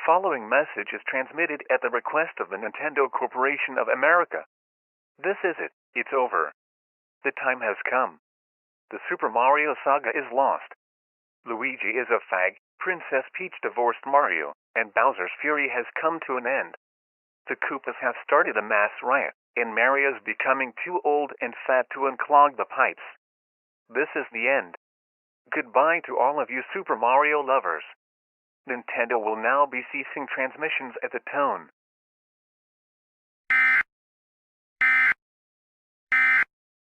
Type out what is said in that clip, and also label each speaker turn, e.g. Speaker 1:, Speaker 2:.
Speaker 1: following message is transmitted at the request of the Nintendo Corporation of America. This is it. It's over. The time has come. The Super Mario saga is lost. Luigi is a fag, Princess Peach divorced Mario, and Bowser's fury has come to an end. The Koopas have started a mass riot, and Mario's becoming too old and fat to unclog the pipes. This is the end. Goodbye to all of you Super Mario lovers. Nintendo will now be ceasing transmissions at the tone.